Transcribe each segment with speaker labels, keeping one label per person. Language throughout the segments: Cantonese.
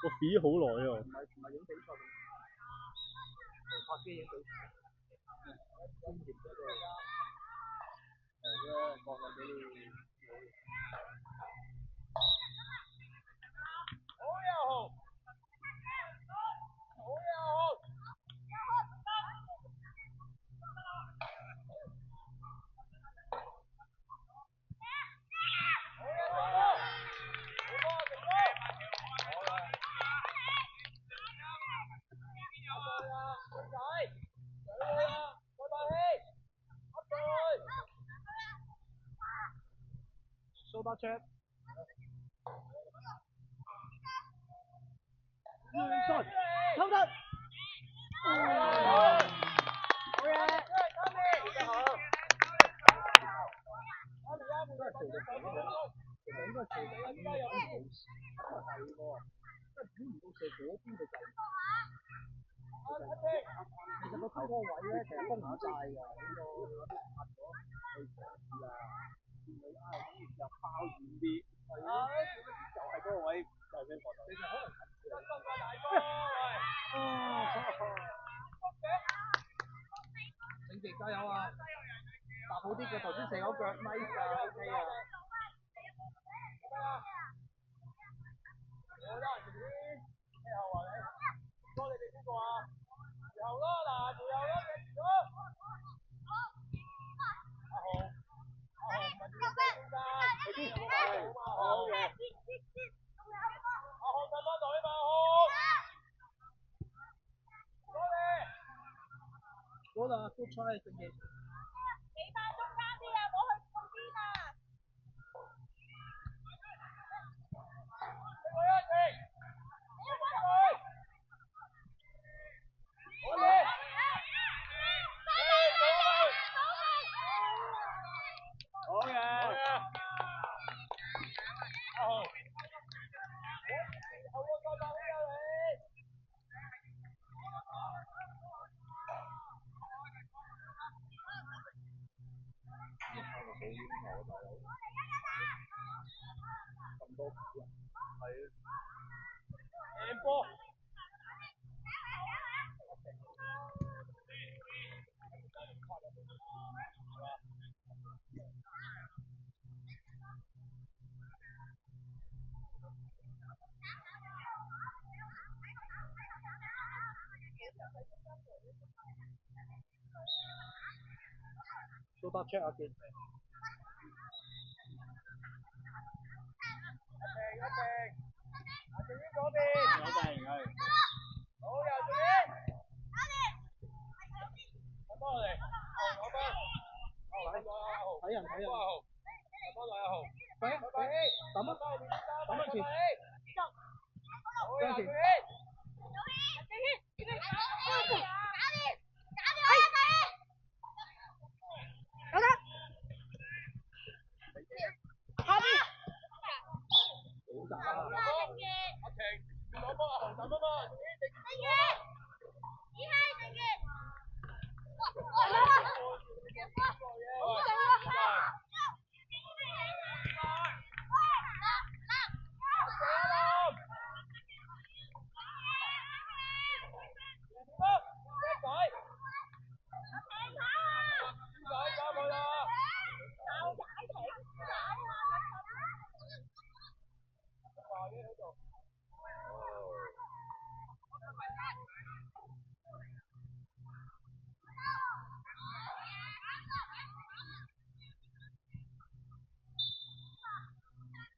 Speaker 1: 個 B 好耐啊！Super
Speaker 2: Chat。抽得。唔到射嗰邊就滯。其實個推嗰個位咧，其實封唔晒㗎，呢個拍咗去嘗試啊，見佢又拋遠啲，就係嗰個位就係俾我睇。其實可能永傑加油啊！搭好啲嘅頭先射嗰腳 nice 啊 ，OK 啊！多你哋邊個啊？然後咯，嗱，然後咯，記住咯。阿豪，阿豪唔係點解中間？佢邊有個馬路嘛？好嘅。阿豪上翻來嘛，阿豪。多你。好啦 ，good try， 正傑。企翻中間啲啊，唔好去嗰邊啊！你佢一停。好嘢！好嘅。阿豪。後個再爆起啊你！咁多人係贏波。都得 check 下先。一定。阿正英嗰邊。有定係。好又正英。我幫我哋。我幫。睇人。多謝阿豪。快啲，抌一次。好呀，正英。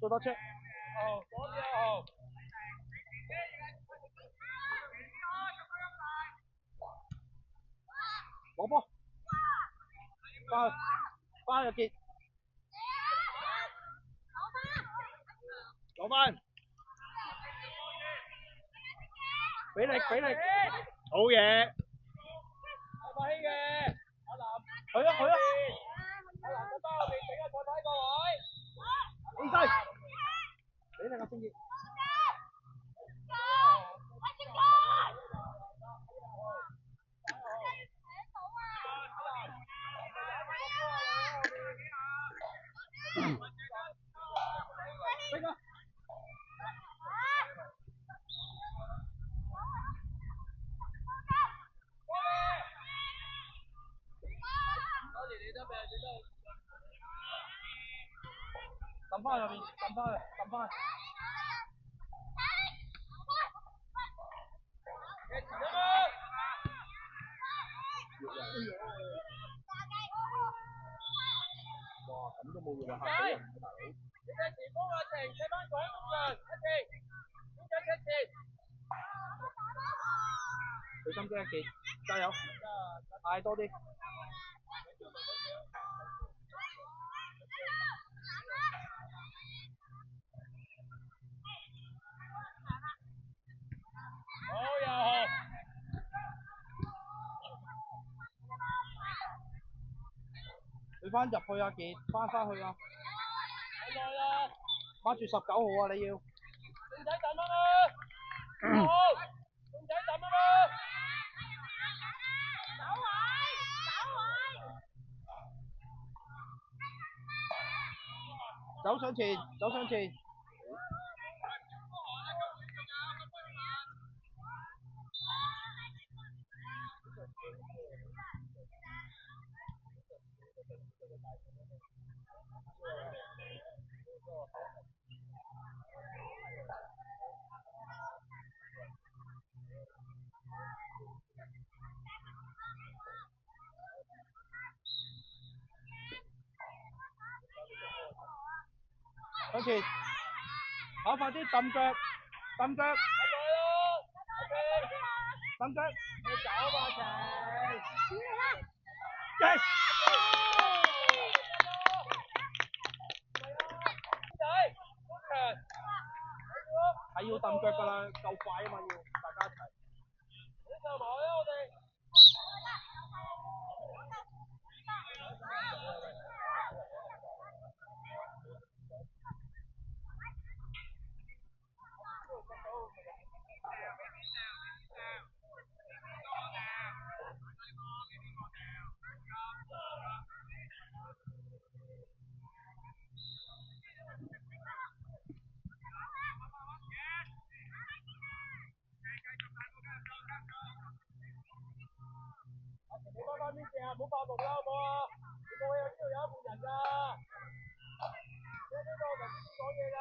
Speaker 2: 做多 check。好，多謝阿豪。攞波。翻入傑。攞翻。俾力。好嘢。阿發興嘅。阿南。去啊！阿南喺包後面整下坐睇個位。起勢。俾力啊！正傑。抌翻入邊，抌翻。哇，咁都冇用啊！嚇死人啊，大佬！你嘅前鋒阿晴踢翻廣東上，一晴，邊隻踢前？俾心機一傑，加油！嗌多啲。好又好。你翻入去啊，傑，翻去啊！好耐啦！孖住19號啊，你要。整體等啦！走上前，走上前。向前，跑快啲，揼腳，揼腳，揼腳，你走吧，晴。Yes。係要揼腳㗎啦，夠快啊嘛，要大家一齊。你翻返邊線啊！唔好爆動啦，好唔好啊？你過去呢度有一半人㗎，聽唔聽到我頭先講嘢㗎？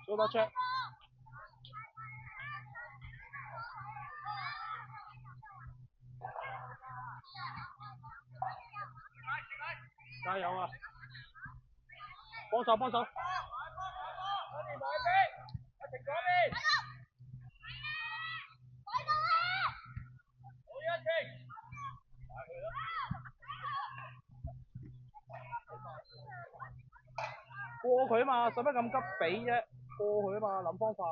Speaker 2: 做得出。加油啊！幫手幫手。過佢啊嘛，使乜咁急俾啫？過佢啊嘛，諗方法。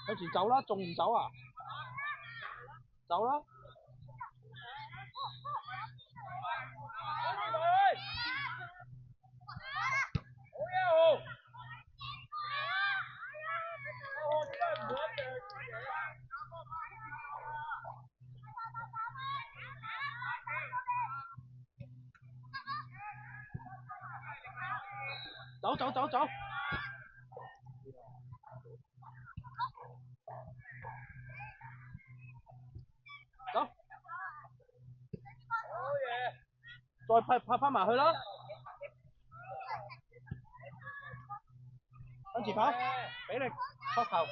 Speaker 2: 向前走啦，仲唔走啊？走啦！走走走走。走。好嘢！再拍翻埋去啦。向前跑，俾力，膊頭。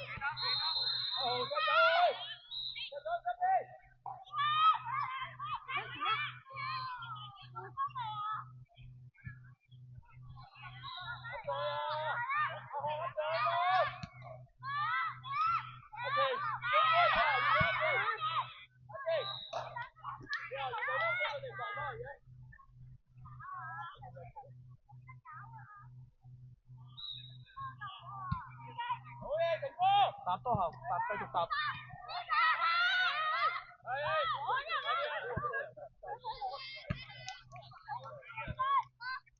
Speaker 2: 搭多後，搭繼續搭。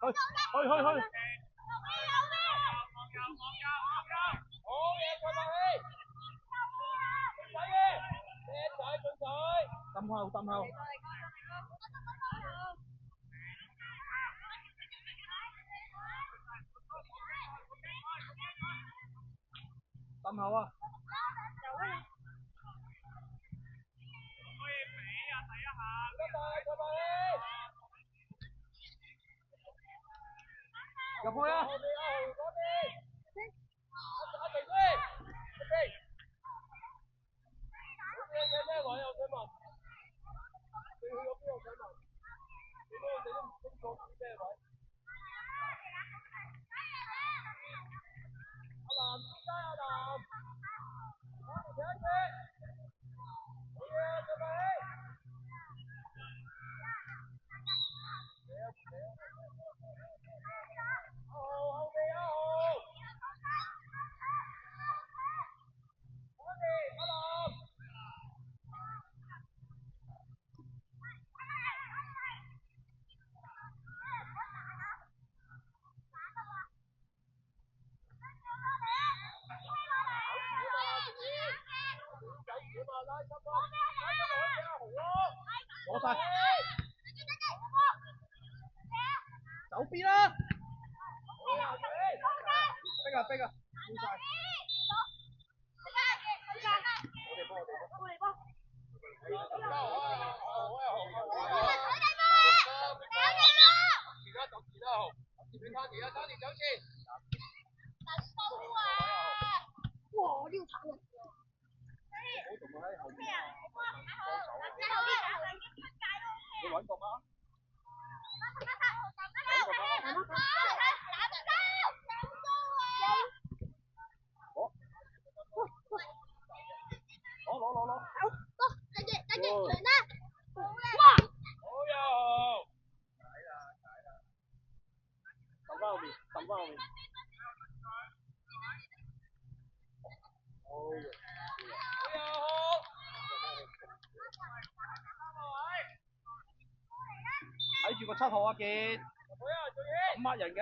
Speaker 2: 去。抌後。抌後啊！入去啊！攞晒，走邊啦！逼啊逼啊！
Speaker 1: 哇！呢個慘人。
Speaker 2: 你揾個嗎？攞！揼翻後面。睇住個7號阿傑，咁呃人嘅。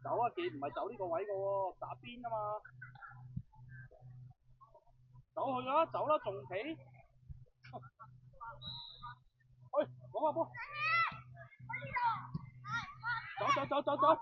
Speaker 2: 走啊傑，唔係走呢個位嘅喎，打邊啊嘛。走去啦，走啦，仲企。去，攞下波。走。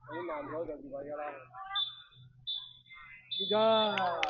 Speaker 2: 你慢咗就唔係㗎啦。而家。